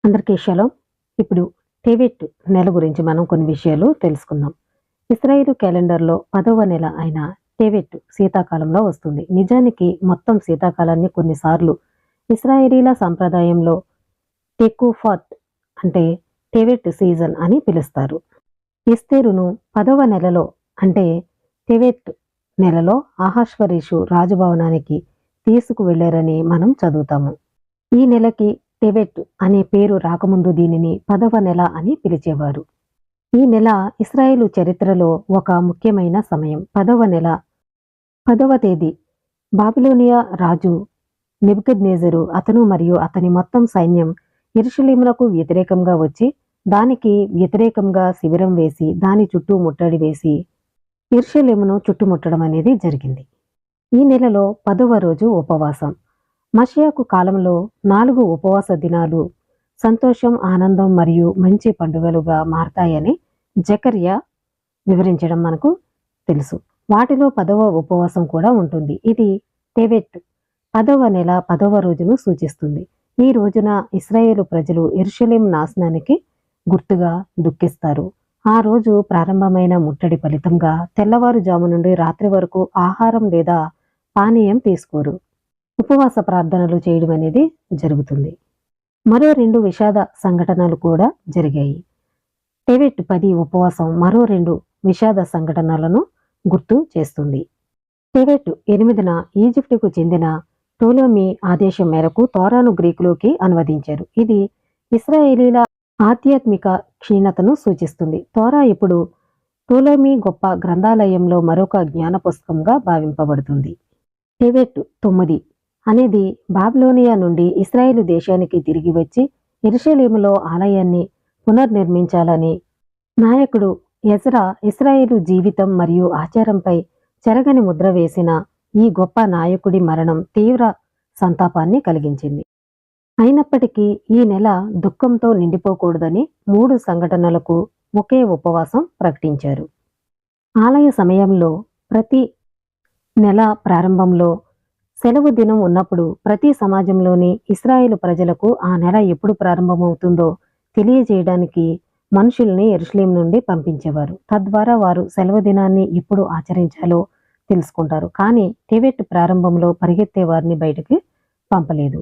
అందరికీ షలోం. ఇప్పుడు టెబెట్ నెల గురించి మనం కొన్ని విషయాలు తెలుసుకుందాం. ఇస్రాయేలు క్యాలెండర్‌లో 10వ నెల అయిన టెబెట్ శీతాకాలంలో వస్తుంది. నిజానికి మొత్తం శీతాకాలాన్ని కొన్నిసార్లు ఇశ్రాయేలీల సంప్రదాయంలో టెకుఫాత్ అంటే టెబెట్ సీజన్ అని పిలుస్తారు. ఎస్తేరును 10వ నెలలో అంటే టెబెట్ నెలలో అహష్వరోషు రాజభవనానికి తీసుకువెళ్లారని మనం చదువుతాము. ఈ నెలకి టెబెట్ అనే పేరు రాకముందు దీనిని 10వ నెల అని పిలిచేవారు. ఈ నెల ఇశ్రాయేలు చరిత్రలో ఒక ముఖ్యమైన సమయం. 10వ నెల 10వ తేదీ బాబిలోనియా రాజు నెబుకద్నెజరు అతను మరియు అతని మొత్తం సైన్యం యెరూషలేమునకు వ్యతిరేకంగా వచ్చి దానికి వ్యతిరేకంగా శిబిరం వేసి దాని చుట్టూ ముట్టడి వేసి యెరూషలేమును చుట్టుముట్టడం అనేది జరిగింది. ఈ నెలలో 10వ రోజు ఉపవాసం. మషియాకు కాలంలో 4 ఉపవాస దినాలు సంతోషం, ఆనందం మరియు మంచి పండుగలుగా మారతాయని జకర్యా వివరించడం మనకు తెలుసు. వాటిలో 10వ ఉపవాసం కూడా ఉంటుంది. ఇది టెబెట్ 10వ నెల 10వ రోజును సూచిస్తుంది. ఈ రోజున ఇశ్రాయేలు ప్రజలు యెరూషలేం నాశనానికి గుర్తుగా దుఃఖిస్తారు. ఆ రోజు ప్రారంభమైన ముట్టడి ఫలితంగా తెల్లవారుజాము నుండి రాత్రి వరకు ఆహారం లేదా పానీయం తీసుకోరు. ఉపవాస ప్రార్థనలు చేయడం అనేది జరుగుతుంది. మరో 2 విషాద సంఘటనలు కూడా జరిగాయి. టెబెట్ 10 ఉపవాసం మరో 2 విషాద సంఘటనలను గుర్తు చేస్తుంది. టెబెట్ 8న ఈజిప్టుకు చెందిన టోలెమీ ఆదేశం మేరకు తోరాను గ్రీకులోకి అనువదించారు. ఇది ఇశ్రాయేలీల ఆధ్యాత్మిక క్షీణతను సూచిస్తుంది. తోరా ఇప్పుడు టోలెమీ గొప్ప గ్రంథాలయంలో మరొక జ్ఞాన పుస్తకంగా భావింపబడుతుంది. టెబెట్ 9 అనేది బాబిలోనియా నుండి ఇశ్రాయేలు దేశానికి తిరిగి వచ్చి యెరూషలేములో ఆలయాన్ని పునర్నిర్మించాలని నాయకుడు ఎజ్రా ఇశ్రాయేలు జీవితం మరియు ఆచారంపై చెరగని ముద్ర వేసిన ఈ గొప్ప నాయకుడి మరణం తీవ్ర సంతాపాన్ని కలిగించింది. అయినప్పటికీ ఈ నెల దుఃఖంతో నిండిపోకూడదని 3 సంఘటనలకు ఒకే ఉపవాసం ప్రకటించారు. ఆలయ సమయంలో ప్రతి నెల ప్రారంభంలో సెలవు దినం ఉన్నప్పుడు ప్రతి సమాజంలోని ఇశ్రాయేలు ప్రజలకు ఆ నెల ఎప్పుడు ప్రారంభమవుతుందో తెలియజేయడానికి మనుషుల్ని యెరూషలేం నుండి పంపించేవారు. తద్వారా వారు సెలవు దినాన్ని ఎప్పుడు ఆచరించాలో తెలుసుకుంటారు. కానీ టెబెట్ ప్రారంభంలో పరిగెత్తే వారిని బయటికి పంపలేదు.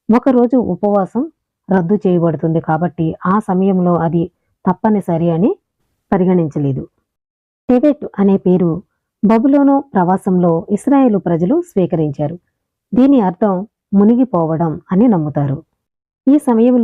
ఒకరోజు ఉపవాసం రద్దు చేయబడుతుంది కాబట్టి ఆ సమయంలో అది తప్పనిసరి అని పరిగణించలేదు. టెబెట్ అనే పేరు బబులోను ప్రవాసంలో ఇశ్రాయేలు ప్రజలు స్వీకరించారు. దీని అర్థం మునిగిపోవడం అని నమ్ముతారు. ఈ సమయంలో